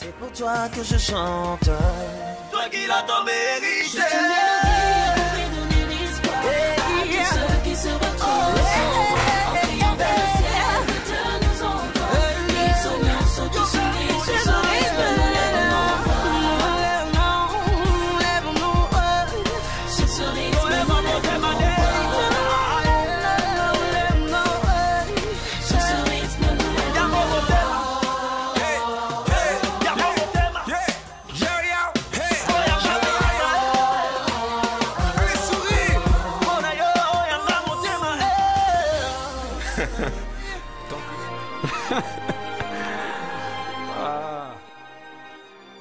C'est pour toi que je chante. Toi qui l'as tant mérité. Juste une mélodie pour donner l'espoir à tous ceux qui se retrouvent en criant vers le ciel. Dieu nous envoie. Ils sont tous unis, ce soir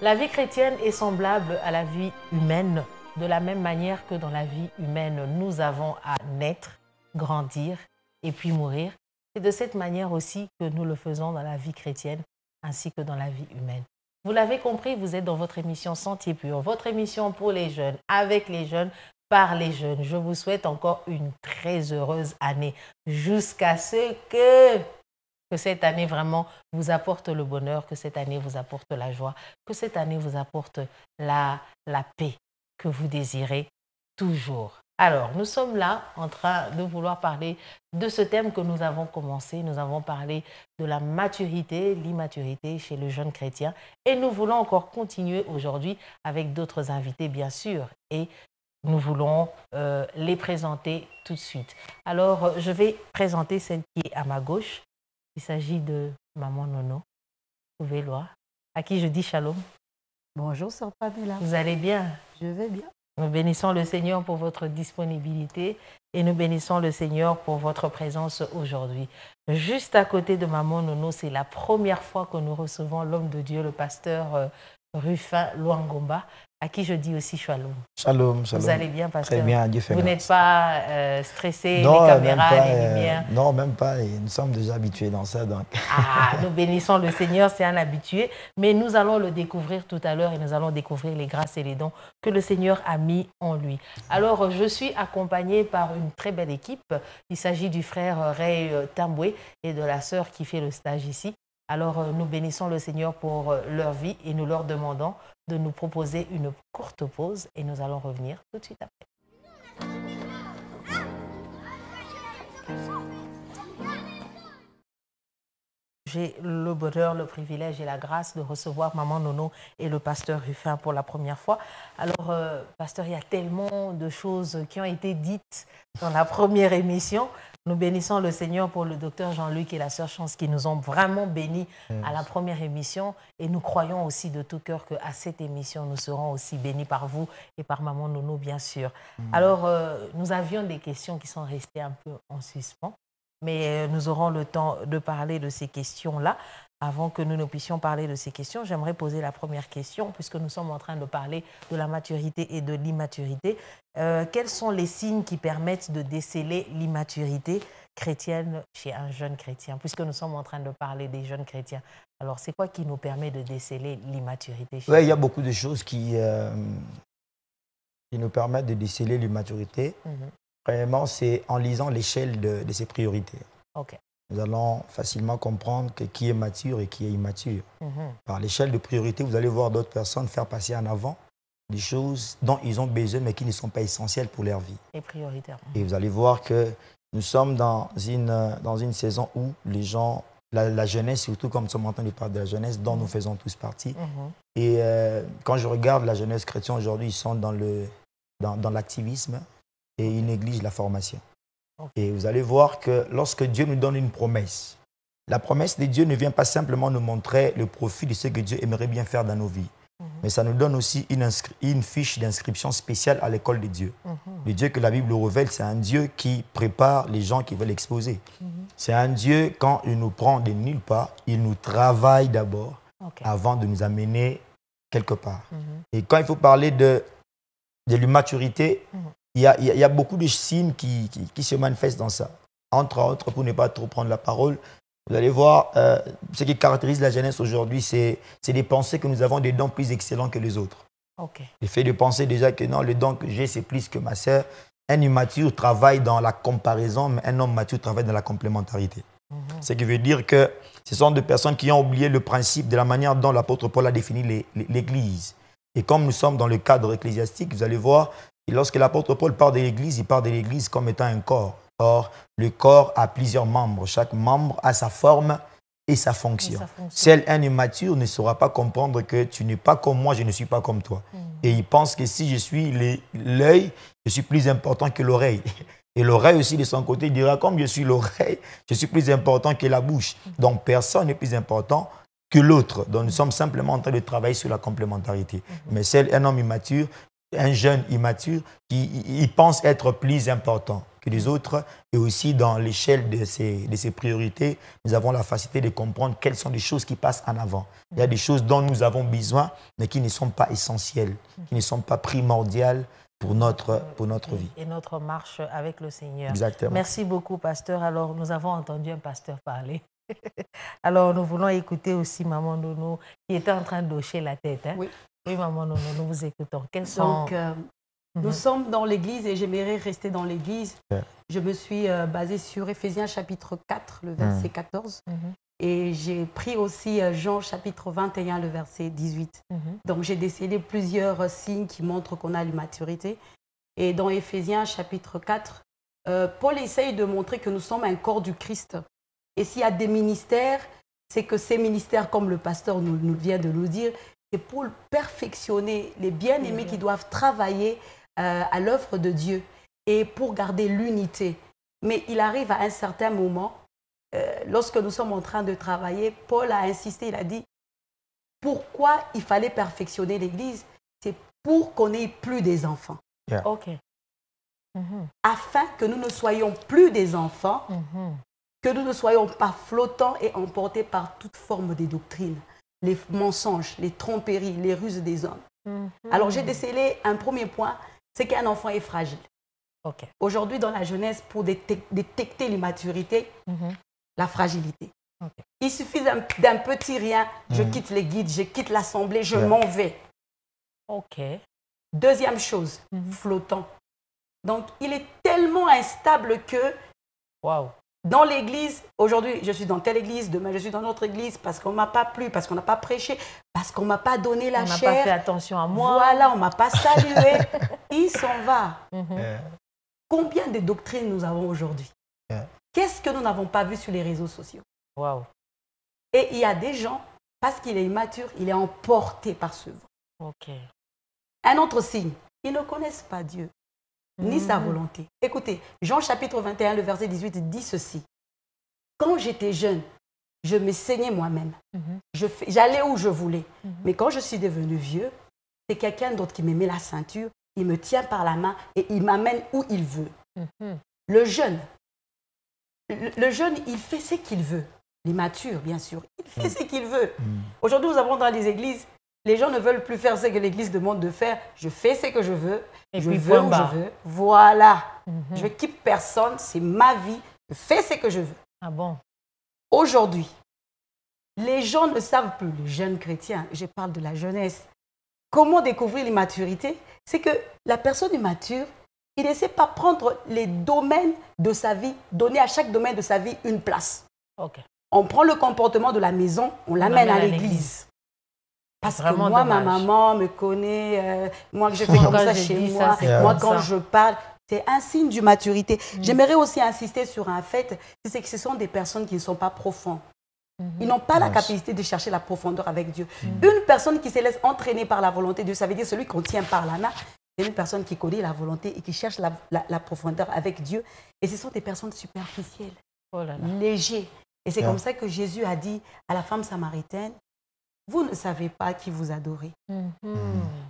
La vie chrétienne est semblable à la vie humaine, de la même manière que dans la vie humaine, nous avons à naître, grandir et puis mourir. C'est de cette manière aussi que nous le faisons dans la vie chrétienne ainsi que dans la vie humaine. Vous l'avez compris, vous êtes dans votre émission Sentier Pur, votre émission pour les jeunes, avec les jeunes, par les jeunes. Je vous souhaite encore une très heureuse année jusqu'à ce que cette année vraiment vous apporte le bonheur, que cette année vous apporte la joie, que cette année vous apporte la paix que vous désirez toujours. Alors, nous sommes là en train de vouloir parler de ce thème que nous avons commencé. Nous avons parlé de la maturité, l'immaturité chez le jeune chrétien. Et nous voulons encore continuer aujourd'hui avec d'autres invités, bien sûr. Et nous voulons les présenter tout de suite. Alors, je vais présenter celle qui est à ma gauche. Il s'agit de Maman Nono, Ouvélois, à qui je dis shalom. Bonjour, sœur Pamela. Vous allez bien? Je vais bien. Nous bénissons le Seigneur pour votre disponibilité et nous bénissons le Seigneur pour votre présence aujourd'hui. Juste à côté de Maman Nono, c'est la première fois que nous recevons l'homme de Dieu, le pasteur Rufin Luangomba, à qui je dis aussi shalom. Shalom, shalom. Vous allez bien, pasteur? Très bien, Dieu fait Vous grâce. n'êtes pas stressé, Non, les caméras, même pas, les lumières? Non, même pas. Nous sommes déjà habitués dans ça. Donc. Ah, nous bénissons le Seigneur, c'est un habitué. Mais nous allons le découvrir tout à l'heure et nous allons découvrir les grâces et les dons que le Seigneur a mis en lui. Alors, je suis accompagnée par une très belle équipe. Il s'agit du frère Ray Tamboué et de la sœur qui fait le stage ici. Alors, nous bénissons le Seigneur pour leur vie et nous leur demandons de nous proposer une courte pause et nous allons revenir tout de suite après. J'ai le bonheur, le privilège et la grâce de recevoir Maman Nono et le pasteur Rufin pour la première fois. Alors, pasteur, il y a tellement de choses qui ont été dites dans la première émission. Nous bénissons le Seigneur pour le docteur Jean-Luc et la sœur Chance qui nous ont vraiment bénis à la première émission. Et nous croyons aussi de tout cœur qu'à cette émission, nous serons aussi bénis par vous et par Maman Nono, bien sûr. Alors, nous avions des questions qui sont restées un peu en suspens. Mais nous aurons le temps de parler de ces questions-là. Avant que nous ne puissions parler de ces questions, j'aimerais poser la première question, puisque nous sommes en train de parler de la maturité et de l'immaturité. Quels sont les signes qui permettent de déceler l'immaturité chrétienne chez un jeune chrétien, puisque nous sommes en train de parler des jeunes chrétiens? Alors, c'est quoi qui nous permet de déceler l'immaturité chez eux? Il y a beaucoup de choses qui nous permettent de déceler l'immaturité. Premièrement, c'est en lisant l'échelle de ses priorités. Okay. Nous allons facilement comprendre qui est mature et qui est immature. Par l'échelle de priorité, vous allez voir d'autres personnes faire passer en avant des choses dont ils ont besoin mais qui ne sont pas essentielles pour leur vie. Et prioritaires. Et vous allez voir que nous sommes dans une saison où les gens, la jeunesse, surtout comme nous sommes en train de parler de la jeunesse, dont nous faisons tous partie. Et quand je regarde la jeunesse chrétienne aujourd'hui, ils sont dans l'activisme et ils négligent la formation. Et vous allez voir que lorsque Dieu nous donne une promesse, la promesse de Dieu ne vient pas simplement nous montrer le profil de ce que Dieu aimerait bien faire dans nos vies, mais ça nous donne aussi une fiche d'inscription spéciale à l'école de Dieu. Le Dieu que la Bible révèle, c'est un Dieu qui prépare les gens qui veulent exposer. C'est un Dieu, quand il nous prend de nulle part, il nous travaille d'abord avant de nous amener quelque part. Et quand il faut parler de l'immaturité, il y a beaucoup de signes qui se manifestent dans ça. Entre autres, pour ne pas trop prendre la parole, vous allez voir, ce qui caractérise la jeunesse aujourd'hui, c'est des pensées que nous avons des dons plus excellents que les autres. Le fait de penser déjà que non, le don que j'ai, c'est plus que ma sœur. Un immature travaille dans la comparaison, mais un homme mature travaille dans la complémentarité. Ce qui veut dire que ce sont des personnes qui ont oublié le principe de la manière dont l'apôtre Paul a défini l'Église. Et comme nous sommes dans le cadre ecclésiastique, vous allez voir, lorsque l'apôtre Paul parle de l'Église, il parle de l'Église comme étant un corps. Or, le corps a plusieurs membres. Chaque membre a sa forme et sa fonction. Seul un immature ne saura pas comprendre que tu n'es pas comme moi, je ne suis pas comme toi. Et il pense que si je suis l'œil, je suis plus important que l'oreille. Et l'oreille aussi, de son côté, dira, comme je suis l'oreille, je suis plus important que la bouche. Donc, personne n'est plus important que l'autre. Donc, nous sommes simplement en train de travailler sur la complémentarité. Mais seul un homme immature, un jeune immature, il pense être plus important que les autres. Et aussi, dans l'échelle de ses priorités, nous avons la facilité de comprendre quelles sont les choses qui passent en avant. Il y a des choses dont nous avons besoin, mais qui ne sont pas essentielles, qui ne sont pas primordiales pour notre vie. Et notre marche avec le Seigneur. Exactement. Merci beaucoup, pasteur. Alors, nous avons entendu un pasteur parler. Alors, nous voulons écouter aussi Maman Nono, qui était en train d'hocher la tête. Hein? Oui. Oui, Maman Nono, nous vous écoutons. Donc, nous sommes dans l'Église et j'aimerais rester dans l'Église. Yeah. Je me suis basée sur Éphésiens chapitre 4, le verset 14. Et j'ai pris aussi Jean chapitre 21, le verset 18. Donc, j'ai décelé plusieurs signes qui montrent qu'on a l'immaturité. Et dans Éphésiens chapitre 4, Paul essaye de montrer que nous sommes un corps du Christ. Et s'il y a des ministères, c'est que ces ministères, comme le pasteur nous vient de nous dire, c'est pour perfectionner les bien-aimés qui doivent travailler à l'œuvre de Dieu et pour garder l'unité. Mais il arrive à un certain moment, lorsque nous sommes en train de travailler, Paul a insisté, il a dit, pourquoi il fallait perfectionner l'Église? C'est pour qu'on n'ait plus des enfants. Yeah. OK. Afin que nous ne soyons plus des enfants, que nous ne soyons pas flottants et emportés par toute forme de doctrine, les mensonges, les tromperies, les ruses des hommes. Alors j'ai décelé un premier point, c'est qu'un enfant est fragile. Okay. Aujourd'hui, dans la jeunesse, pour détecter l'immaturité, la fragilité. Okay. Il suffit d'un petit rien, je quitte les guides, je quitte l'assemblée, je m'en vais. OK. Deuxième chose, flottant. Donc, il est tellement instable que dans l'église, aujourd'hui, je suis dans telle église, demain, je suis dans notre église parce qu'on ne m'a pas plu, parce qu'on n'a pas prêché, parce qu'on ne m'a pas donné la chair. On n'a pas fait attention à moi. Voilà, on ne m'a pas salué. Il s'en va. Combien de doctrines nous avons aujourd'hui? Qu'est-ce que nous n'avons pas vu sur les réseaux sociaux? Et il y a des gens, parce qu'il est immature, il est emporté par ce vent. Un autre signe, ils ne connaissent pas Dieu, ni sa volonté. Écoutez, Jean chapitre 21, le verset 18 dit ceci. Quand j'étais jeune, je me saignais moi-même. J'allais où je voulais. Mais quand je suis devenu vieux, c'est quelqu'un d'autre qui me met la ceinture, il me tient par la main et il m'amène où il veut. Le jeune, il fait ce qu'il veut. L'immature, bien sûr, il fait ce qu'il veut. Aujourd'hui, nous avons dans les églises, les gens ne veulent plus faire ce que l'église demande de faire. Je fais ce que je veux, et je veux où je veux. Voilà. Je ne quitte personne, c'est ma vie. Je fais ce que je veux. Ah bon? Aujourd'hui, les gens ne savent plus, les jeunes chrétiens, je parle de la jeunesse, comment découvrir l'immaturité? C'est que la personne immature, il ne sait pas prendre les domaines de sa vie, donner à chaque domaine de sa vie une place. On prend le comportement de la maison, on l'amène à l'église. Parce que moi, ma maman me connaît, moi que je fais comme ça chez moi, moi quand je parle, c'est un signe d'immaturité. J'aimerais aussi insister sur un fait, c'est que ce sont des personnes qui ne sont pas profondes. Ils n'ont pas la capacité de chercher la profondeur avec Dieu. Une personne qui se laisse entraîner par la volonté de Dieu, ça veut dire celui qu'on tient par la main, c'est une personne qui connaît la volonté et qui cherche la profondeur avec Dieu. Et ce sont des personnes superficielles, légères. Et c'est comme ça que Jésus a dit à la femme samaritaine, vous ne savez pas qui vous adorez.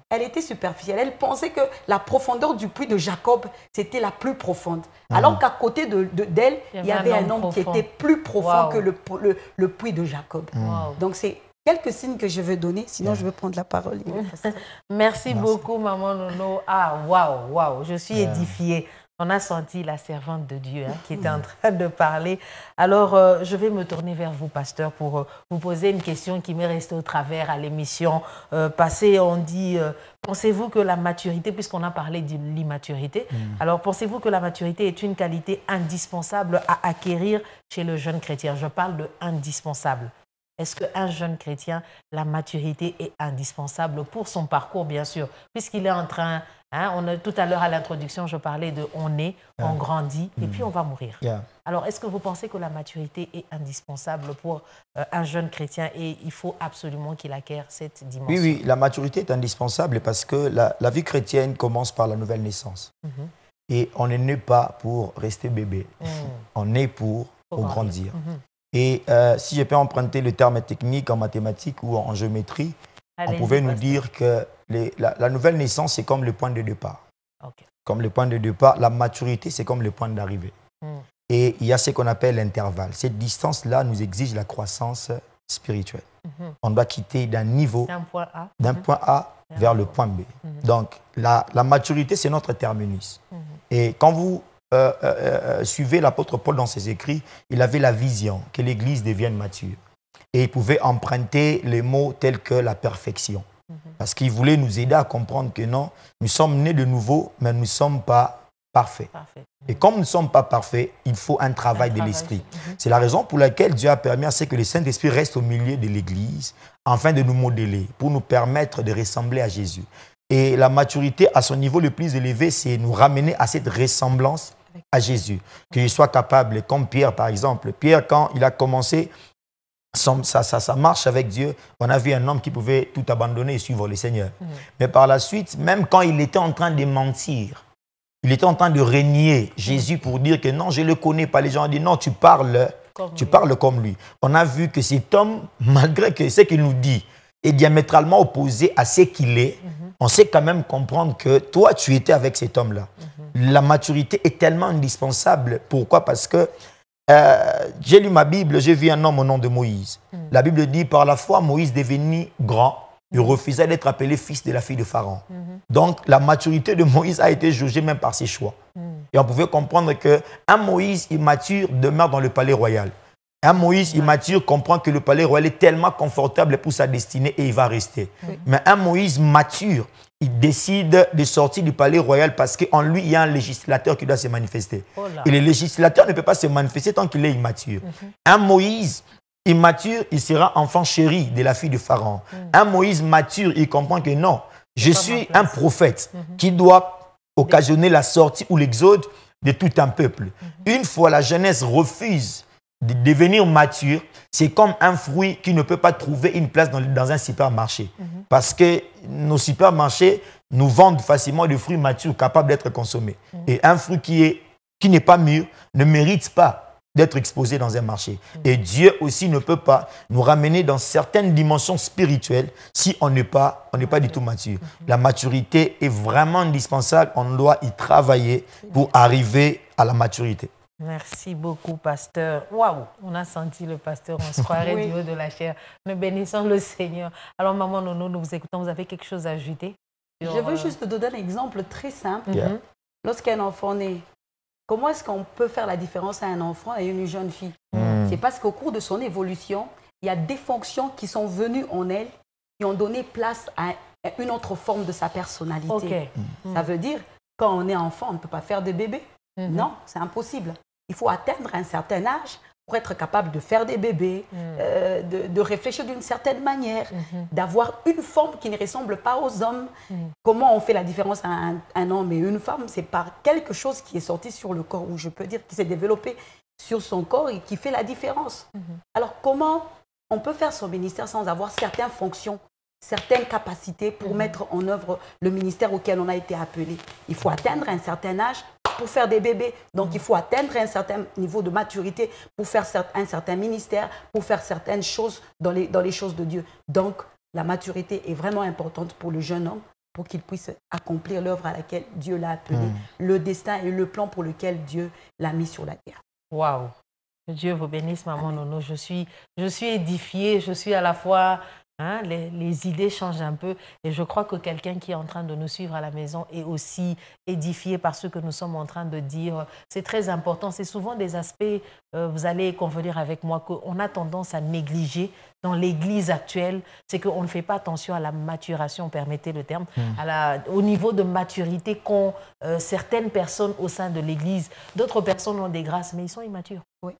Elle était superficielle. Elle pensait que la profondeur du puits de Jacob, c'était la plus profonde. Alors qu'à côté d'elle, il y avait un homme qui était plus profond que le puits de Jacob. Donc c'est quelques signes que je veux donner, sinon je veux prendre la parole. Merci beaucoup, Maman Nono. Ah, waouh, je suis édifiée. On a senti la servante de Dieu qui était en train de parler. Alors, je vais me tourner vers vous, pasteur, pour vous poser une question qui m'est restée au travers à l'émission passée. On dit, pensez-vous que la maturité, puisqu'on a parlé de l'immaturité, alors pensez-vous que la maturité est une qualité indispensable à acquérir chez le jeune chrétien? Je parle de indispensable. Est-ce qu'un jeune chrétien, la maturité est indispensable pour son parcours, bien sûr, puisqu'il est en train, tout à l'heure à l'introduction, je parlais de on naît, on grandit et puis on va mourir. Alors, est-ce que vous pensez que la maturité est indispensable pour un jeune chrétien et il faut absolument qu'il acquiert cette dimension? Oui, la maturité est indispensable parce que la vie chrétienne commence par la nouvelle naissance. Et on n'est né pas pour rester bébé, on est pour grandir. Et si je peux emprunter le terme technique en mathématiques ou en géométrie, on pouvait nous dire que la nouvelle naissance, c'est comme le point de départ. Comme le point de départ, la maturité, c'est comme le point d'arrivée. Et il y a ce qu'on appelle l'intervalle. Cette distance-là nous exige la croissance spirituelle. On doit quitter d'un niveau, d'un point A vers le point B. Donc, la maturité, c'est notre terminus. Et quand vous suivez l'apôtre Paul dans ses écrits, il avait la vision que l'Église devienne mature. Et il pouvait emprunter les mots tels que la perfection. Parce qu'il voulait nous aider à comprendre que non, nous sommes nés de nouveau, mais nous ne sommes pas parfaits. Et comme nous ne sommes pas parfaits, il faut un travail de l'esprit. C'est la raison pour laquelle Dieu a permis à ce que le Saint-Esprit reste au milieu de l'Église, afin de nous modeler, pour nous permettre de ressembler à Jésus. Et la maturité, à son niveau le plus élevé, c'est nous ramener à cette ressemblance à Jésus. Que je sois capable, comme Pierre par exemple. Pierre, quand il a commencé sa marche avec Dieu, on a vu un homme qui pouvait tout abandonner et suivre le Seigneur. Mais par la suite, même quand il était en train de mentir, il était en train de renier Jésus pour dire que non, je ne le connais pas. Les gens ont dit non, tu parles comme lui. On a vu que cet homme, malgré que ce qu'il nous dit est diamétralement opposé à ce qu'il est, on sait quand même comprendre que toi, tu étais avec cet homme-là. La maturité est tellement indispensable. Pourquoi? Parce que j'ai lu ma Bible, j'ai vu un homme au nom de Moïse. La Bible dit, par la foi, Moïse devenu grand, il refusa d'être appelé fils de la fille de Pharaon. Donc, la maturité de Moïse a été jugée même par ses choix. Et on pouvait comprendre qu'un Moïse immature demeure dans le palais royal. Un Moïse immature comprend que le palais royal est tellement confortable pour sa destinée et il va rester. Mais un Moïse mature, il décide de sortir du palais royal parce qu'en lui, il y a un législateur qui doit se manifester. Et le législateur ne peut pas se manifester tant qu'il est immature. Un Moïse immature, il sera enfant chéri de la fille de Pharaon. Un Moïse mature, il comprend que non, je suis un prophète qui doit occasionner la sortie ou l'exode de tout un peuple. Une fois la jeunesse refuse de devenir mature, c'est comme un fruit qui ne peut pas trouver une place dans un supermarché. Parce que nos supermarchés nous vendent facilement des fruits matures capables d'être consommés. Et un fruit qui n'est pas mûr ne mérite pas d'être exposé dans un marché. Et Dieu aussi ne peut pas nous ramener dans certaines dimensions spirituelles si on n'est pas du tout mature. La maturité est vraiment indispensable. On doit y travailler pour arriver à la maturité. Merci beaucoup, pasteur. Waouh, on a senti le pasteur, on se croirait du haut de la chair. Nous bénissons le Seigneur. Alors, maman Nono, nous vous écoutons, vous avez quelque chose à ajouter? Je veux juste donner un exemple très simple. Lorsqu'un enfant naît, comment est-ce qu'on peut faire la différence à un enfant et une jeune fille? C'est parce qu'au cours de son évolution, il y a des fonctions qui sont venues en elle qui ont donné place à une autre forme de sa personnalité. Ça veut dire, quand on est enfant, on ne peut pas faire de bébé. Non, c'est impossible. Il faut atteindre un certain âge pour être capable de faire des bébés, de réfléchir d'une certaine manière, d'avoir une forme qui ne ressemble pas aux hommes. Comment on fait la différence à un homme et une femme? C'est par quelque chose qui est sorti sur le corps, ou je peux dire qui s'est développé sur son corps et qui fait la différence. Alors comment on peut faire son ministère sans avoir certaines fonctions, certaines capacités pour mettre en œuvre le ministère auquel on a été appelé? Il faut atteindre un certain âge pour faire des bébés. Donc, il faut atteindre un certain niveau de maturité pour faire un certain ministère, pour faire certaines choses dans les choses de Dieu. Donc, la maturité est vraiment importante pour le jeune homme pour qu'il puisse accomplir l'œuvre à laquelle Dieu l'a appelé, le destin et le plan pour lequel Dieu l'a mis sur la terre. Waouh! Dieu vous bénisse, maman Nono. Je suis édifiée, je suis à la fois Hein, les idées changent un peu et je crois que quelqu'un qui est en train de nous suivre à la maison est aussi édifié par ce que nous sommes en train de dire. C'est très important. C'est souvent des aspects, vous allez convenir avec moi, qu'on a tendance à négliger dans l'Église actuelle. C'est qu'on ne fait pas attention à la maturation, permettez le terme, au niveau de maturité qu'ont certaines personnes au sein de l'Église. D'autres personnes ont des grâces, mais ils sont immatures. Oui.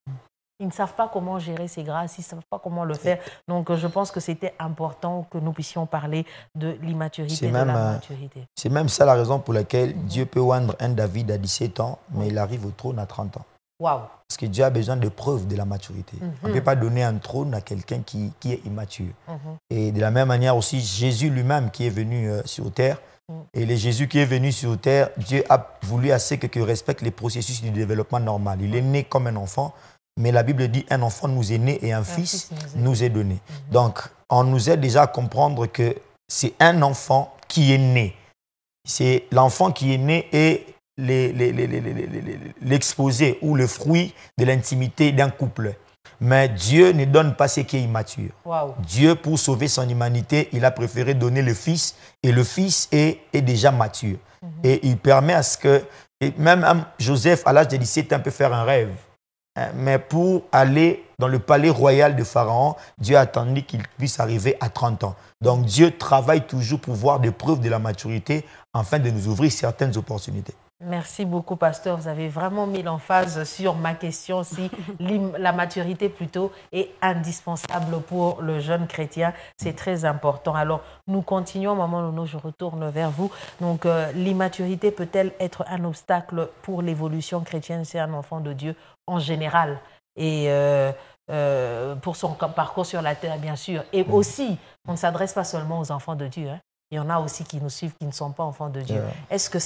Ils ne savent pas comment gérer ces grâces, ils ne savent pas comment le faire. Donc, je pense que c'était important que nous puissions parler de l'immaturité, de la maturité. C'est même ça la raison pour laquelle Dieu peut oindre un David à 17 ans, mais il arrive au trône à 30 ans. Waouh! Parce que Dieu a besoin de preuves de la maturité. On ne peut pas donner un trône à quelqu'un qui est immature. Et de la même manière aussi, Jésus lui-même qui est venu sur terre, et le Jésus qui est venu sur terre, Dieu a voulu assez que respecte les processus du développement normal. Il est né comme un enfant, mais la Bible dit un enfant nous est né et un fils nous est donné. Donc, on nous aide déjà à comprendre que c'est un enfant qui est né. C'est l'enfant qui est né et l'exposé ou le fruit de l'intimité d'un couple. Mais Dieu ne donne pas ce qui est immature. Wow. Dieu, pour sauver son humanité, il a préféré donner le Fils. Et le Fils est déjà mature. Et il permet à ce que, et même Joseph, à l'âge de 17 ans, peut faire un rêve. Mais pour aller dans le palais royal de Pharaon, Dieu a attendu qu'il puisse arriver à 30 ans. Donc Dieu travaille toujours pour voir des preuves de la maturité afin de nous ouvrir certaines opportunités. Merci beaucoup, pasteur. Vous avez vraiment mis l'emphase sur ma question si la maturité plutôt est indispensable pour le jeune chrétien. C'est très important. Alors, nous continuons. Maman Nono, je retourne vers vous. Donc, l'immaturité peut-elle être un obstacle pour l'évolution chrétienne chez un enfant de Dieu en général et pour son parcours sur la terre, bien sûr. Et aussi, on ne s'adresse pas seulement aux enfants de Dieu. Hein. Il y en a aussi qui nous suivent qui ne sont pas enfants de Dieu. Est-ce que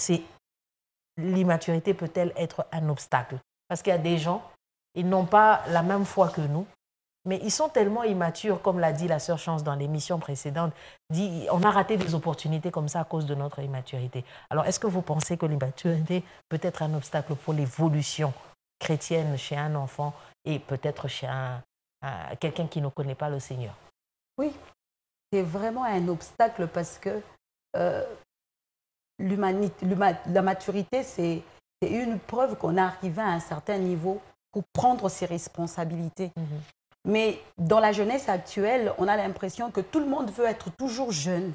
l'immaturité peut-elle être un obstacle? Parce qu'il y a des gens, ils n'ont pas la même foi que nous, mais ils sont tellement immatures, comme l'a dit la sœur Chance dans l'émission précédente, on a raté des opportunités comme ça à cause de notre immaturité. Alors, est-ce que vous pensez que l'immaturité peut être un obstacle pour l'évolution chrétienne chez un enfant et peut-être chez quelqu'un qui ne connaît pas le Seigneur? Oui, c'est vraiment un obstacle parce que la maturité, c'est une preuve qu'on est arrivé à un certain niveau pour prendre ses responsabilités. Mais dans la jeunesse actuelle, on a l'impression que tout le monde veut être toujours jeune.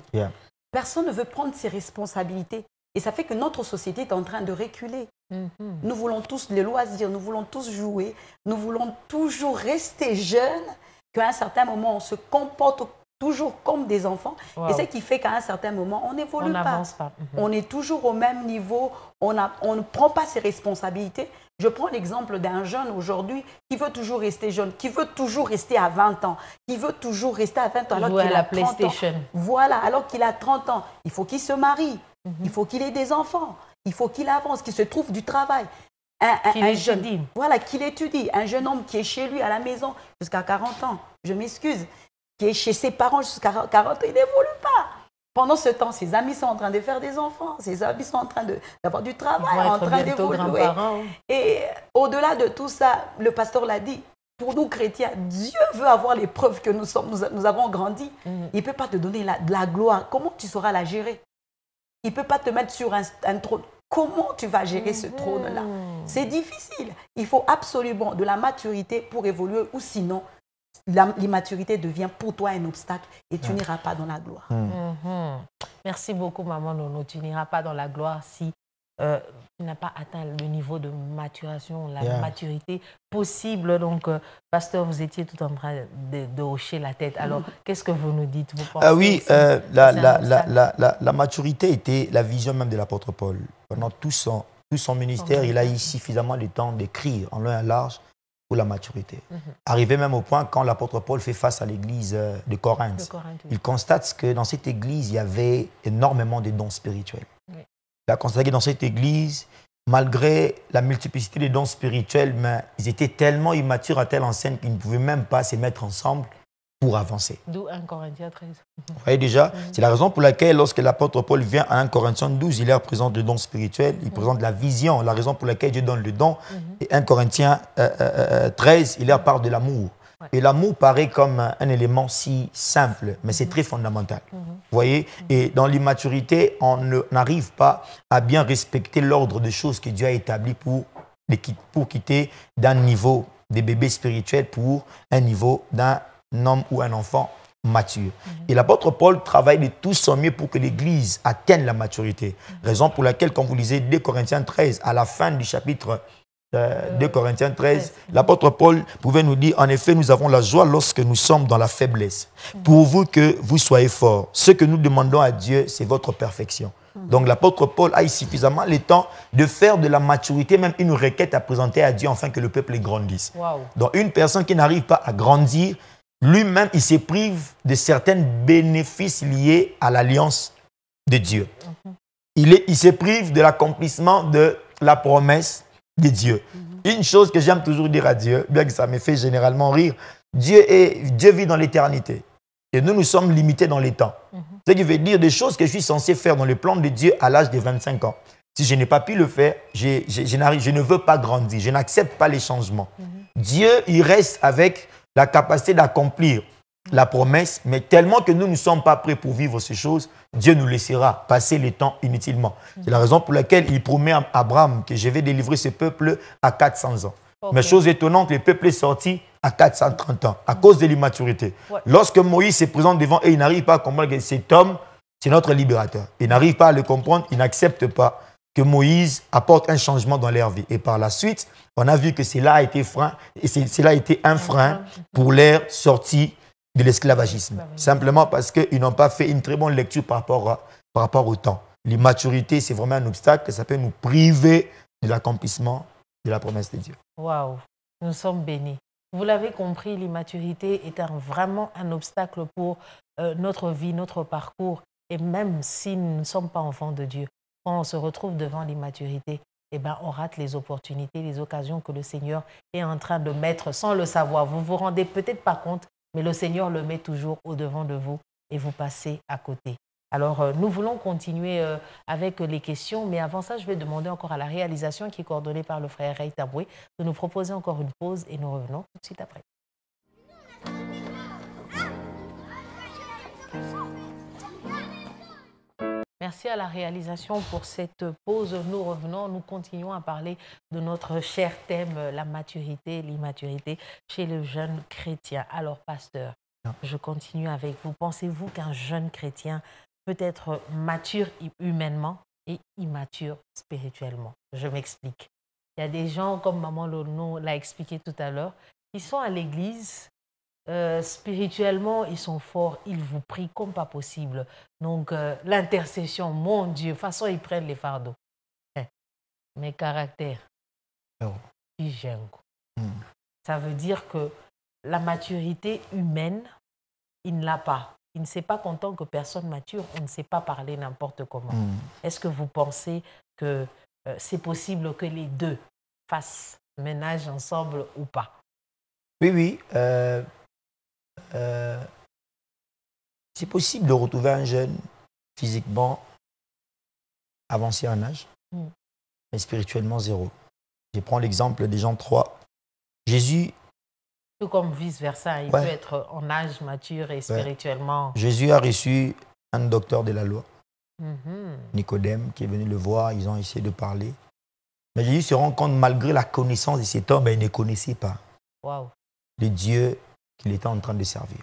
Personne ne veut prendre ses responsabilités. Et ça fait que notre société est en train de reculer. Nous voulons tous les loisirs, nous voulons tous jouer, nous voulons toujours rester jeunes, qu'à un certain moment, on se comporte toujours comme des enfants. Et ce qui fait qu'à un certain moment, on n'évolue pas. On est toujours au même niveau, on ne prend pas ses responsabilités. Je prends l'exemple d'un jeune aujourd'hui qui veut toujours rester jeune, qui veut toujours rester à 20 ans, qui veut toujours rester à 20 ans alors qu'il a 30 ans. Voilà, alors qu'il a 30 ans. Il faut qu'il se marie, il faut qu'il ait des enfants, il faut qu'il avance, qu'il se trouve du travail. Un jeune, voilà, qu'il étudie. Un jeune homme qui est chez lui à la maison jusqu'à 40 ans, je m'excuse, qui est chez ses parents jusqu'à 40 ans, il n'évolue pas. Pendant ce temps, ses amis sont en train de faire des enfants, ses amis sont en train d'avoir du travail, en train d'évoluer. Et au-delà de tout ça, le pasteur l'a dit, pour nous chrétiens, Dieu veut avoir les preuves que nous avons grandi. Il ne peut pas te donner de la gloire. Comment tu sauras la gérer? Il ne peut pas te mettre sur un trône. Comment tu vas gérer ce trône-là? C'est difficile. Il faut absolument de la maturité pour évoluer ou sinon, l'immaturité devient pour toi un obstacle et tu n'iras pas dans la gloire. Merci beaucoup, maman Nono. Tu n'iras pas dans la gloire si tu n'as pas atteint le niveau de maturation, la maturité possible. Donc, pasteur, vous étiez tout en train de hocher la tête. Alors, qu'est-ce que vous nous dites? Vous pensez oui, la maturité était la vision même de l'apôtre Paul. Pendant tout son ministère, il a eu suffisamment de temps d'écrire en long et en large pour la maturité. Arrivé même au point quand l'apôtre Paul fait face à l'église de Corinthe, il constate que dans cette église, il y avait énormément de dons spirituels. Il a constaté que dans cette église, malgré la multiplicité des dons spirituels, mais ils étaient tellement immatures à telle enseigne qu'ils ne pouvaient même pas se mettre ensemble pour avancer. D'où 1 Corinthiens 13. Vous voyez déjà, c'est la raison pour laquelle lorsque l'apôtre Paul vient à 1 Corinthiens 12, il présente le don spirituel, il présente la vision, la raison pour laquelle Dieu donne le don. Et 1 Corinthiens 13, il parle de l'amour. Ouais. Et l'amour paraît comme un élément si simple, mais c'est très fondamental. Vous voyez? Et dans l'immaturité, on n'arrive pas à bien respecter l'ordre des choses que Dieu a établi pour quitter d'un niveau des bébés spirituels pour un niveau d'un homme ou un enfant mature. Et l'apôtre Paul travaille de tout son mieux pour que l'Église atteigne la maturité. Raison pour laquelle, quand vous lisez 2 Corinthiens 13, à la fin du chapitre 2 Corinthiens 13, l'apôtre Paul pouvait nous dire, en effet, nous avons la joie lorsque nous sommes dans la faiblesse, pourvu que vous soyez forts. Ce que nous demandons à Dieu, c'est votre perfection. Donc l'apôtre Paul a eu suffisamment le temps de faire de la maturité même une requête à présenter à Dieu afin que le peuple grandisse. Wow. Donc une personne qui n'arrive pas à grandir, lui-même, il se prive de certains bénéfices liés à l'alliance de Dieu. Il se prive de l'accomplissement de la promesse de Dieu. Une chose que j'aime toujours dire à Dieu, bien que ça me fait généralement rire, Dieu vit dans l'éternité. Et nous sommes limités dans les temps. Ce qui veut dire des choses que je suis censé faire dans le plan de Dieu à l'âge de 25 ans. Si je n'ai pas pu le faire, je ne veux pas grandir. Je n'accepte pas les changements. Dieu, il reste avec la capacité d'accomplir la promesse, mais tellement que nous ne sommes pas prêts pour vivre ces choses, Dieu nous laissera passer le temps inutilement. C'est la raison pour laquelle il promet à Abraham que je vais délivrer ce peuple à 400 ans. Okay. Mais chose étonnante, le peuple est sorti à 430 ans, à cause de l'immaturité. Ouais. Lorsque Moïse se présente devant et il n'arrive pas à comprendre que cet homme, c'est notre libérateur. Il n'arrive pas à le comprendre, il n'accepte pas que Moïse apporte un changement dans leur vie. Et par la suite, on a vu que cela a été un frein pour leur sortie de l'esclavagisme. Simplement parce qu'ils n'ont pas fait une très bonne lecture par rapport au temps. L'immaturité, c'est vraiment un obstacle, ça peut nous priver de l'accomplissement de la promesse de Dieu. Waouh, nous sommes bénis. Vous l'avez compris, l'immaturité est vraiment un obstacle pour notre vie, notre parcours. Et même si nous ne sommes pas enfants de Dieu, quand on se retrouve devant l'immaturité, eh ben, on rate les opportunités, les occasions que le Seigneur est en train de mettre sans le savoir. Vous ne vous rendez peut-être pas compte, mais le Seigneur le met toujours au-devant de vous et vous passez à côté. Alors, nous voulons continuer avec les questions, mais avant ça, je vais demander encore à la réalisation qui est coordonnée par le frère Ray Taboué de nous proposer encore une pause et nous revenons tout de suite après. Merci à la réalisation pour cette pause. Nous revenons, nous continuons à parler de notre cher thème, la maturité, l'immaturité chez le jeune chrétien. Alors, pasteur, je continue avec vous. Pensez-vous qu'un jeune chrétien peut être mature humainement et immature spirituellement? Je m'explique. Il y a des gens, comme Maman Lono l'a expliqué tout à l'heure, qui sont à l'église, spirituellement, ils sont forts, ils vous prient comme pas possible. Donc, l'intercession, mon Dieu, de toute façon, ils prennent les fardeaux. Mais caractère, ils gênent. Ça veut dire que la maturité humaine, il ne l'a pas. Il ne sait pas qu'en tant que personne mature, on ne sait pas parler n'importe comment. Est-ce que vous pensez que c'est possible que les deux fassent ménage ensemble ou pas? Oui. C'est possible de retrouver un jeune physiquement avancé en âge, mais spirituellement zéro. Je prends l'exemple des Jean 3. Jésus... Tout comme vice-versa, il peut être en âge mature et spirituellement... Jésus a reçu un docteur de la loi, Nicodème, qui est venu le voir, ils ont essayé de parler. Mais Jésus se rend compte, malgré la connaissance de cet homme, il ne connaissait pas le Dieu qu'il était en train de servir.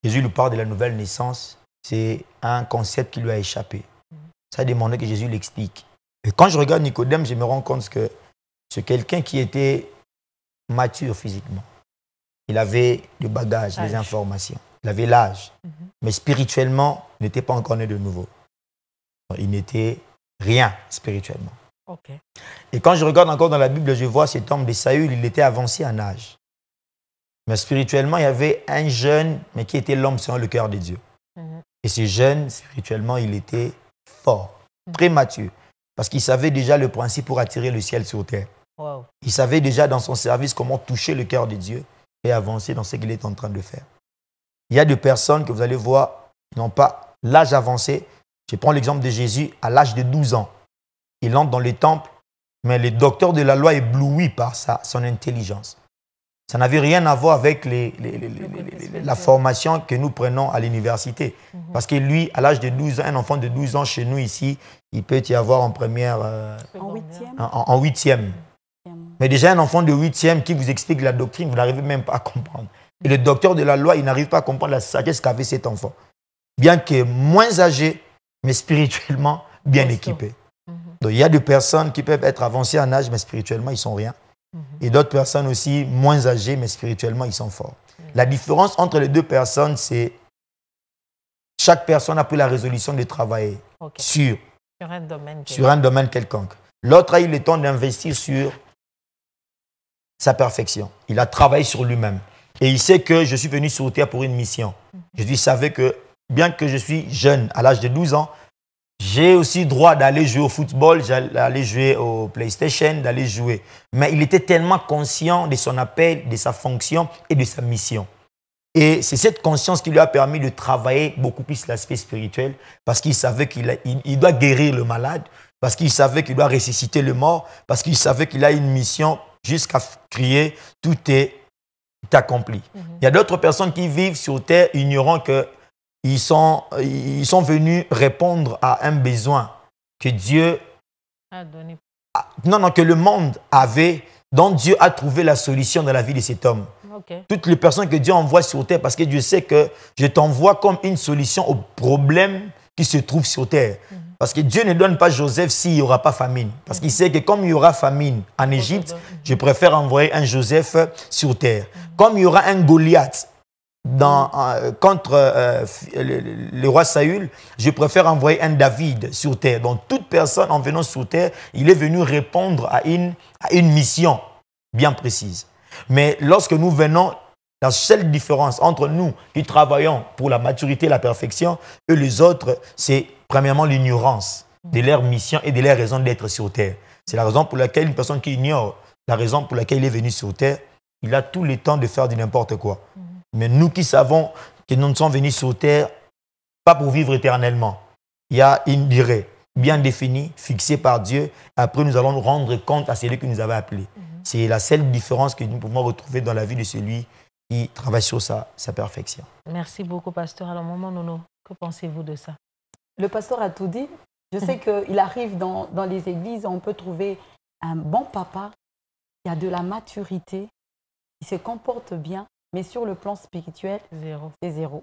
Jésus lui parle de la nouvelle naissance, c'est un concept qui lui a échappé. Ça a demandé que Jésus l'explique. Et quand je regarde Nicodème, je me rends compte que c'est quelqu'un qui était mature physiquement. Il avait le bagage, les informations. Il avait l'âge. Mais spirituellement, il n'était pas encore né de nouveau. Il n'était rien spirituellement. Et quand je regarde encore dans la Bible, je vois cet homme de Saül, il était avancé en âge. Mais spirituellement, il y avait un jeune, mais qui était l'homme selon le cœur de Dieu. Et ce jeune, spirituellement, il était fort, très mature. Parce qu'il savait déjà le principe pour attirer le ciel sur terre. Il savait déjà dans son service comment toucher le cœur de Dieu et avancer dans ce qu'il est en train de faire. Il y a des personnes que vous allez voir qui n'ont pas l'âge avancé. Je prends l'exemple de Jésus à l'âge de 12 ans. Il entre dans le temple, mais le docteur de la loi est ébloui par son intelligence. Ça n'avait rien à voir avec la formation que nous prenons à l'université. Parce que lui, à l'âge de 12 ans, un enfant de 12 ans chez nous ici, il peut y avoir en première... En huitième. En huitième. Mais déjà, un enfant de huitième qui vous explique la doctrine, vous n'arrivez même pas à comprendre. Et le docteur de la loi, il n'arrive pas à comprendre la sagesse qu'avait cet enfant. Bien que moins âgé, mais spirituellement bien équipé. Donc, il y a des personnes qui peuvent être avancées en âge, mais spirituellement, ils ne sont rien. Et d'autres personnes aussi moins âgées, mais spirituellement, ils sont forts. La différence entre les deux personnes, c'est chaque personne a pris la résolution de travailler sur un domaine quelconque. L'autre a eu le temps d'investir sur sa perfection. Il a travaillé sur lui-même. Et il sait que je suis venu sur Terre pour une mission. Je lui savais que, bien que je suis jeune, à l'âge de 12 ans, j'ai aussi droit d'aller jouer au football, d'aller jouer au PlayStation, d'aller jouer. Mais il était tellement conscient de son appel, de sa fonction et de sa mission. Et c'est cette conscience qui lui a permis de travailler beaucoup plus l'aspect spirituel, parce qu'il savait qu'il doit guérir le malade, parce qu'il savait qu'il doit ressusciter le mort, parce qu'il savait qu'il a une mission jusqu'à crier « tout est accompli ». Il y a d'autres personnes qui vivent sur terre ignorant qu'ils sont venus répondre à un besoin que Dieu a donné. Que le monde avait, dont Dieu a trouvé la solution dans la vie de cet homme. Toutes les personnes que Dieu envoie sur terre, parce que Dieu sait que je t'envoie comme une solution aux problèmes qui se trouvent sur terre. Parce que Dieu ne donne pas Joseph s'il n'y aura pas famine. Parce qu'il sait que comme il y aura famine en Égypte, je préfère envoyer un Joseph sur terre. Comme il y aura un Goliath contre le roi Saül, je préfère envoyer un David sur terre. Donc toute personne en venant sur terre, il est venu répondre à une mission bien précise. Mais lorsque nous venons, la seule différence entre nous qui travaillons pour la maturité et la perfection et les autres, c'est premièrement l'ignorance de leur mission et de leur raison d'être sur terre. C'est la raison pour laquelle une personne qui ignore la raison pour laquelle il est venu sur terre, il a tout le temps de faire du n'importe quoi. Mais nous qui savons que nous sommes venus sur terre, pas pour vivre éternellement. Il y a une durée bien définie, fixée par Dieu. Après, nous allons nous rendre compte à celui qui nous avait appelés. C'est la seule différence que nous pouvons retrouver dans la vie de celui qui travaille sur sa perfection. Merci beaucoup, pasteur. Alors, Maman Nono, que pensez-vous de ça? Le pasteur a tout dit. Je sais qu'il arrive dans les églises, on peut trouver un bon papa qui a de la maturité, qui se comporte bien, mais sur le plan spirituel, c'est zéro.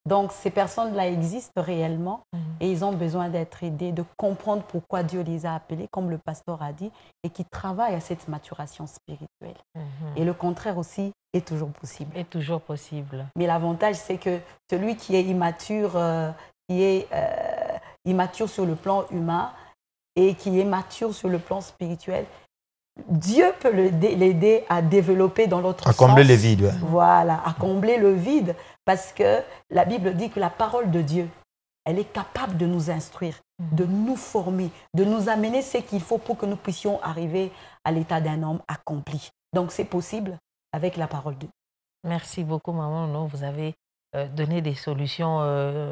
Donc, ces personnes-là existent réellement et ils ont besoin d'être aidés, de comprendre pourquoi Dieu les a appelés, comme le pasteur a dit, et qui travaillent à cette maturation spirituelle. Et le contraire aussi est toujours possible. Est toujours possible. Mais l'avantage, c'est que celui qui est immature, immature sur le plan humain et qui est mature sur le plan spirituel, Dieu peut l'aider à développer dans l'autre sens. À combler le vide. Ouais. Voilà, à combler le vide. Parce que la Bible dit que la parole de Dieu, elle est capable de nous instruire, de nous former, de nous amener ce qu'il faut pour que nous puissions arriver à l'état d'un homme accompli. Donc c'est possible avec la parole de Dieu. Merci beaucoup, Maman Nono. Vous avez donné des solutions.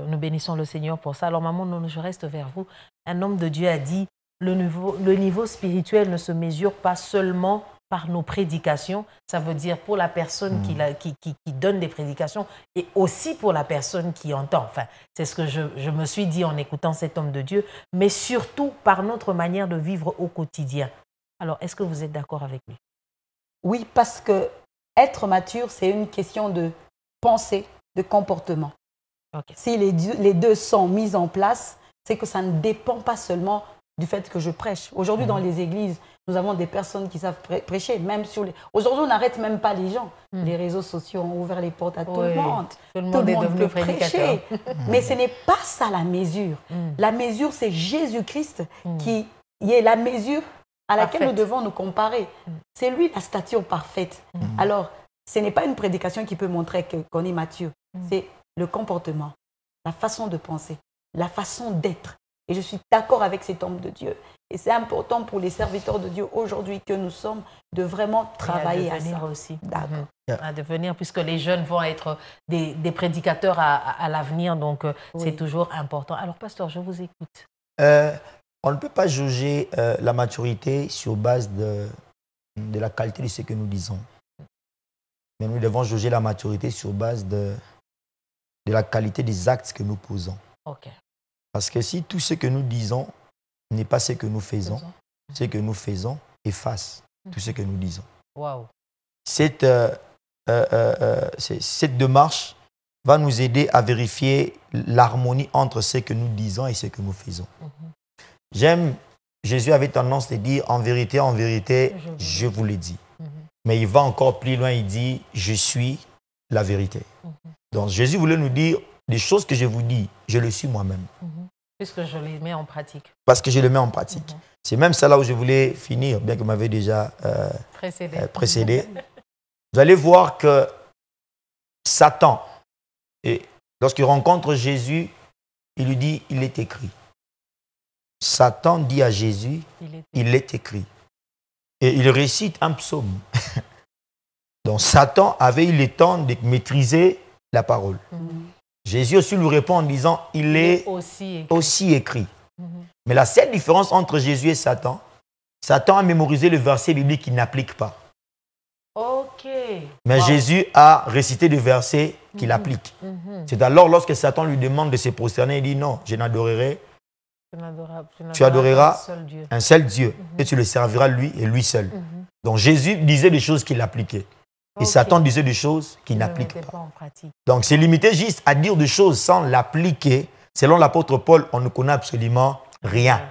Nous bénissons le Seigneur pour ça. Alors, Maman Nono, je reste vers vous. Un homme de Dieu a dit, le niveau spirituel ne se mesure pas seulement par nos prédications, ça veut dire pour la personne qui donne des prédications et aussi pour la personne qui entend. Enfin, c'est ce que je me suis dit en écoutant cet homme de Dieu, mais surtout par notre manière de vivre au quotidien. Alors, est-ce que vous êtes d'accord avec lui? Oui, parce que être mature, c'est une question de pensée, de comportement. Si les deux sont mis en place, c'est que ça ne dépend pas seulement du fait que je prêche. Aujourd'hui, dans les églises, nous avons des personnes qui savent prêcher. Même sur Aujourd'hui, on n'arrête même pas les gens. Les réseaux sociaux ont ouvert les portes à tout le monde. Tout le monde est devenu peut prêcher. Mais ce n'est pas ça la mesure. La mesure, c'est Jésus-Christ qui est la mesure à laquelle nous devons nous comparer. C'est lui la stature parfaite. Alors, ce n'est pas une prédication qui peut montrer qu'on est mature. C'est le comportement, la façon de penser, la façon d'être. Et je suis d'accord avec cet homme de Dieu. Et c'est important pour les serviteurs de Dieu aujourd'hui que nous sommes de vraiment travailler à ça. Aussi. À devenir, puisque les jeunes vont être des prédicateurs à l'avenir, donc c'est toujours important. Alors, pasteur, je vous écoute. On ne peut pas juger la maturité sur base de la qualité de ce que nous disons. Mais nous devons juger la maturité sur base de la qualité des actes que nous posons. Ok. Parce que si tout ce que nous disons n'est pas ce que nous faisons, ce que nous faisons efface tout ce que nous disons. Waouh. Cette démarche va nous aider à vérifier l'harmonie entre ce que nous disons et ce que nous faisons. Jésus avait tendance à dire en vérité, je vous l'ai dit. Mais il va encore plus loin, il dit, je suis la vérité. Donc Jésus voulait nous dire, des choses que je vous dis, je le suis moi-même. Puisque je les mets en pratique. Parce que je le mets en pratique. C'est même ça là où je voulais finir, bien que vous m'avez déjà précédé. Vous allez voir que Satan, lorsqu'il rencontre Jésus, il lui dit, il est écrit. Satan dit à Jésus, il est écrit. Et il récite un psaume. Donc Satan avait eu le temps de maîtriser la parole. Jésus aussi lui répond en disant, il est aussi écrit. Mais la seule différence entre Jésus et Satan, Satan a mémorisé le verset biblique qu'il n'applique pas. Ok. Mais Jésus a récité des versets qu'il applique. C'est alors lorsque Satan lui demande de se prosterner, il dit non, je n'adorerai. Tu adoreras un seul Dieu et tu le serviras lui et lui seul. Donc Jésus disait des choses qu'il appliquait. Et Satan disait des choses qu'il n'applique pas. Donc c'est limité juste à dire des choses sans l'appliquer. Selon l'apôtre Paul, on ne connaît absolument rien.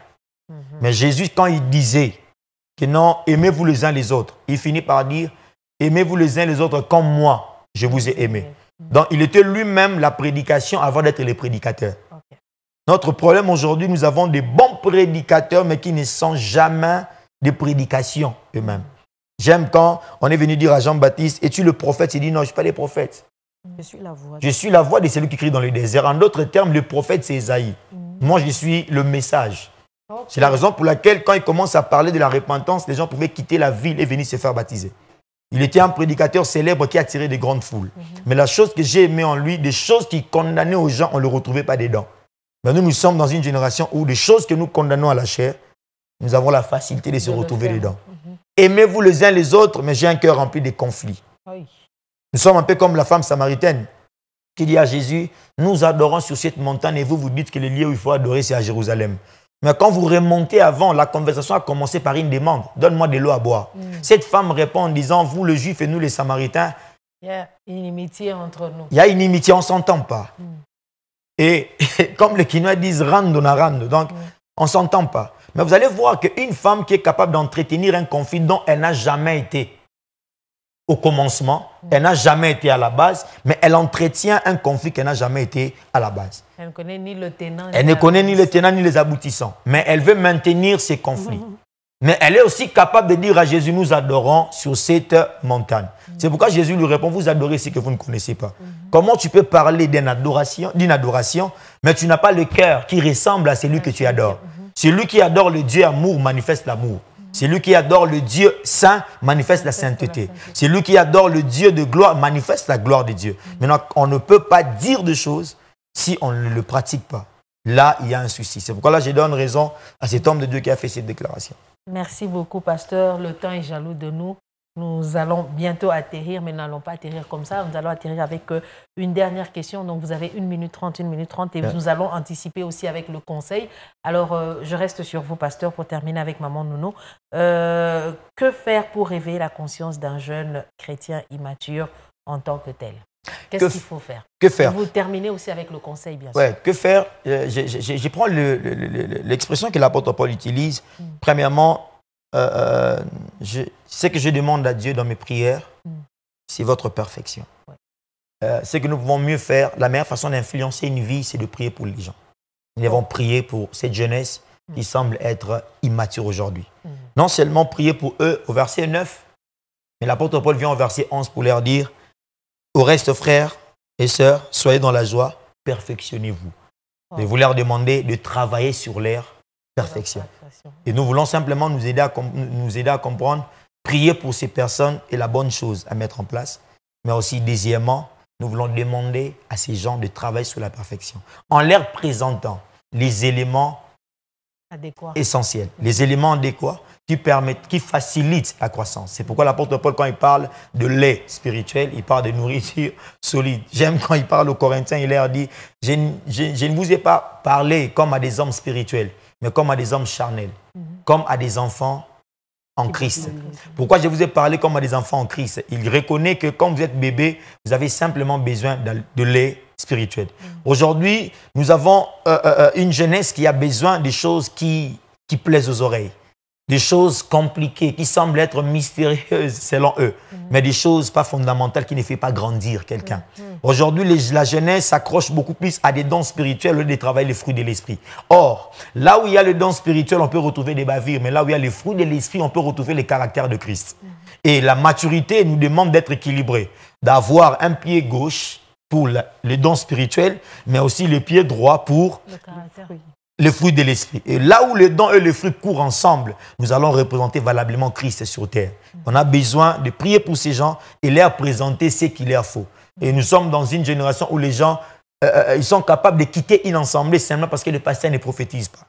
Mais Jésus, quand il disait que non, aimez-vous les uns les autres, il finit par dire, aimez-vous les uns les autres comme moi, je vous ai aimé. Donc il était lui-même la prédication avant d'être le prédicateur. Notre problème aujourd'hui, nous avons des bons prédicateurs, mais qui ne sont jamais des prédications eux-mêmes. J'aime quand on est venu dire à Jean-Baptiste, es-tu le prophète? Il dit non, je ne suis pas le prophète. Je suis la voix. Je suis la voix de celui qui crie dans le désert. En d'autres termes, le prophète, c'est Ésaïe. Moi, je suis le message. C'est la raison pour laquelle, quand il commence à parler de la repentance, les gens pouvaient quitter la ville et venir se faire baptiser. Il était un prédicateur célèbre qui attirait des grandes foules. Mais la chose que j'ai aimée en lui, des choses qui condamnaient aux gens, on ne le retrouvait pas dedans. Mais nous sommes dans une génération où des choses que nous condamnons à la chair, nous avons la facilité de se retrouver dedans. Aimez-vous les uns les autres, mais j'ai un cœur rempli de conflits. Nous sommes un peu comme la femme samaritaine qui dit à Jésus, nous adorons sur cette montagne et vous dites que le lieu où il faut adorer, c'est à Jérusalem. Mais quand vous remontez avant, la conversation a commencé par une demande. Donne-moi de l'eau à boire. Cette femme répond en disant, vous les Juifs et nous les Samaritains, il y a une inimitié entre nous. Il y a une inimitié, on ne s'entend pas. Et comme les Quinois disent, rando na rando. Donc, on ne s'entend pas. Mais vous allez voir qu'une femme qui est capable d'entretenir un conflit dont elle n'a jamais été au commencement, elle n'a jamais été à la base, mais elle entretient un conflit qu'elle n'a jamais été à la base. Elle ne connaît ni le tenant. Elle ne connaît ni le tenant ni les aboutissants. Mais elle veut maintenir ces conflits. Mais elle est aussi capable de dire à Jésus, nous adorons sur cette montagne. C'est pourquoi Jésus lui répond, vous adorez ce que vous ne connaissez pas. Comment tu peux parler d'une adoration, mais tu n'as pas le cœur qui ressemble à celui que tu adores. Celui qui adore le Dieu amour manifeste l'amour. Celui qui adore le Dieu saint manifeste la sainteté. Celui qui adore le Dieu de gloire manifeste la gloire de Dieu. Maintenant, on ne peut pas dire des choses si on ne le pratique pas. Là, il y a un souci. C'est pourquoi là, je donne raison à cet homme de Dieu qui a fait cette déclaration. Merci beaucoup, pasteur. Le temps est jaloux de nous. Nous allons bientôt atterrir, mais nous n'allons pas atterrir comme ça. Nous allons atterrir avec une dernière question. Donc, vous avez 1 minute 30, 1 minute 30. Et nous allons anticiper aussi avec le conseil. Alors, je reste sur vous, pasteur, pour terminer avec Maman Nounou. Que faire pour réveiller la conscience d'un jeune chrétien immature en tant que tel? Qu'est-ce qu'il faut faire? Que faire? Vous terminez aussi avec le conseil, bien sûr. Oui, que faire? Je prends l'expression que l'apôtre Paul utilise. Premièrement, ce que je demande à Dieu dans mes prières, c'est votre perfection. Ce que nous pouvons mieux faire, la meilleure façon d'influencer une vie, c'est de prier pour les gens. Nous devons prier pour cette jeunesse qui semble être immature aujourd'hui. Non seulement prier pour eux au verset 9, mais l'apôtre Paul vient au verset 11 pour leur dire, au reste, frères et sœurs, soyez dans la joie, perfectionnez-vous. Et vous leur demandez de travailler sur leur perfection. Et nous voulons simplement nous aider à comprendre, prier pour ces personnes est la bonne chose à mettre en place. Mais aussi, deuxièmement, nous voulons demander à ces gens de travailler sur la perfection. En leur présentant les éléments essentiels, les éléments adéquats qui facilitent la croissance. C'est pourquoi l'apôtre Paul, quand il parle de lait spirituel, il parle de nourriture solide. J'aime quand il parle aux Corinthiens, il leur dit, je ne vous ai pas parlé comme à des hommes spirituels, mais comme à des hommes charnels, comme à des enfants en Christ. Pourquoi je vous ai parlé comme à des enfants en Christ? Il reconnaît que quand vous êtes bébé, vous avez simplement besoin de lait spirituel. Aujourd'hui, nous avons une jeunesse qui a besoin des choses qui plaisent aux oreilles. Des choses compliquées, qui semblent être mystérieuses selon eux, mais des choses pas fondamentales qui ne font pas grandir quelqu'un. Aujourd'hui, la jeunesse s'accroche beaucoup plus à des dons spirituels au lieu de travailler les fruits de l'esprit. Or, là où il y a le don spirituel, on peut retrouver des bavures, mais là où il y a les fruits de l'esprit, on peut retrouver les caractères de Christ. Et la maturité nous demande d'être équilibrés, d'avoir un pied gauche pour les dons spirituels, mais aussi le pied droit pour le fruit de l'esprit. Et là où les dons et les fruits courent ensemble, nous allons représenter valablement Christ sur terre. On a besoin de prier pour ces gens et leur présenter ce qu'il leur faut. Et nous sommes dans une génération où les gens ils sont capables de quitter une assemblée simplement parce que le pasteur ne prophétise pas.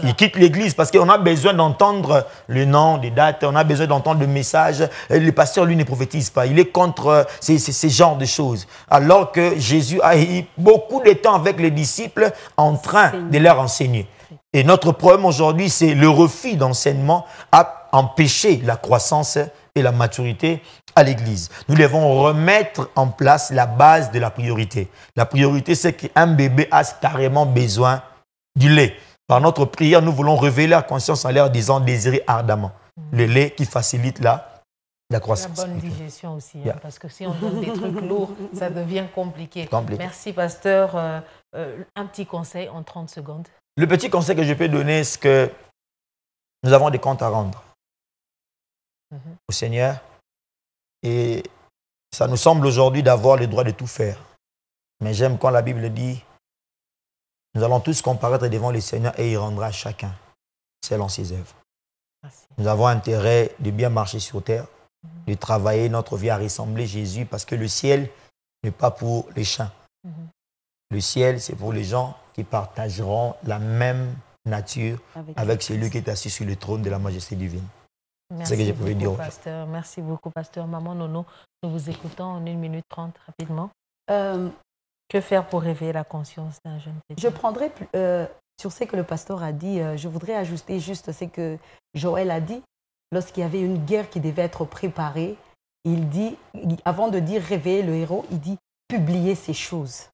Ils quittent l'église parce qu'on a besoin d'entendre le nom, des dates, on a besoin d'entendre le message. Le pasteur, lui, ne prophétise pas. Il est contre ces genres de choses. Alors que Jésus a eu beaucoup de temps avec les disciples en train de leur enseigner. Et notre problème aujourd'hui, c'est le refus d'enseignement a empêché la croissance et la maturité à l'église. Nous devons remettre en place la base de la priorité. La priorité, c'est qu'un bébé a carrément besoin du lait. Par notre prière, nous voulons révéler la conscience en leur disant désirer ardemment. Le lait qui facilite la croissance. La bonne digestion aussi, parce que si on donne des trucs lourds, ça devient compliqué. Merci, pasteur. Un petit conseil en 30 secondes. Le petit conseil que je peux donner, c'est que nous avons des comptes à rendre au Seigneur. Et ça nous semble aujourd'hui d'avoir le droit de tout faire. Mais j'aime quand la Bible dit, nous allons tous comparaître devant le Seigneur et il rendra chacun selon ses œuvres. Merci. Nous avons intérêt de bien marcher sur terre, de travailler notre vie à ressembler Jésus, parce que le ciel n'est pas pour les chiens. Le ciel, c'est pour les gens qui partageront la même nature avec celui qui est assis sur le trône de la majesté divine. C'est ce que je pouvais dire. Pasteur. Merci beaucoup, pasteur. Maman Nono, nous vous écoutons en 1 minute 30 rapidement. Que faire pour réveiller la conscience d'un jeune chrétien? Je prendrai sur ce que le pasteur a dit, je voudrais ajouter juste ce que Joël a dit. Lorsqu'il y avait une guerre qui devait être préparée, il dit, avant de dire réveiller le héros, il dit publier ces choses.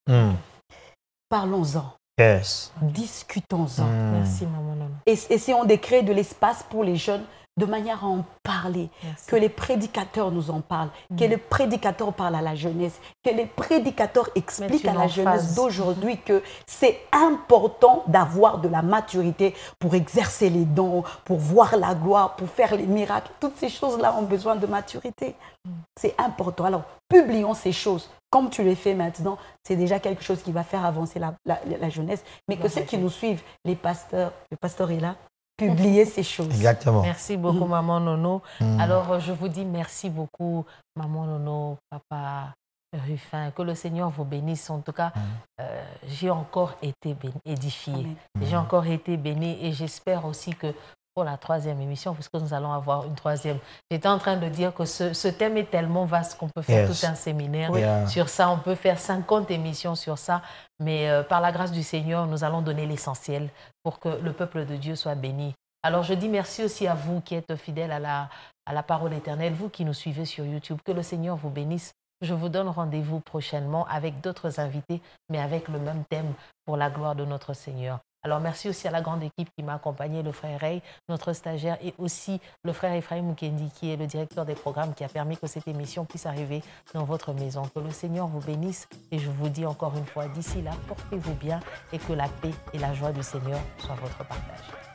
Parlons-en. Yes. Discutons-en. Merci, maman Nono. Essayons de créer de l'espace pour les jeunes de manière à en parler, que les prédicateurs nous en parlent, que les prédicateurs parlent à la jeunesse, que les prédicateurs expliquent à la jeunesse d'aujourd'hui que c'est important d'avoir de la maturité pour exercer les dons, pour voir la gloire, pour faire les miracles. Toutes ces choses-là ont besoin de maturité. C'est important. Alors, publions ces choses. Comme tu le fais maintenant, c'est déjà quelque chose qui va faire avancer la jeunesse. Mais que ceux qui nous suivent, les pasteurs, le pasteur est là, publier ces choses. Exactement. Merci beaucoup, maman Nono. Alors, je vous dis merci beaucoup, maman Nono, papa Rufin. Que le Seigneur vous bénisse. En tout cas, j'ai encore été édifiée. J'ai encore été bénie et j'espère aussi que pour la 3e émission, puisque nous allons avoir une 3e. J'étais en train de dire que ce thème est tellement vaste qu'on peut faire tout un séminaire sur ça. On peut faire 50 émissions sur ça. Mais par la grâce du Seigneur, nous allons donner l'essentiel pour que le peuple de Dieu soit béni. Alors, je dis merci aussi à vous qui êtes fidèles à la parole éternelle, vous qui nous suivez sur YouTube. Que le Seigneur vous bénisse. Je vous donne rendez-vous prochainement avec d'autres invités, mais avec le même thème pour la gloire de notre Seigneur. Alors, merci aussi à la grande équipe qui m'a accompagné, le frère Ray, notre stagiaire, et aussi le frère Ephraim Mukendi, qui est le directeur des programmes, qui a permis que cette émission puisse arriver dans votre maison. Que le Seigneur vous bénisse et je vous dis encore une fois, d'ici là, portez-vous bien et que la paix et la joie du Seigneur soient votre partage.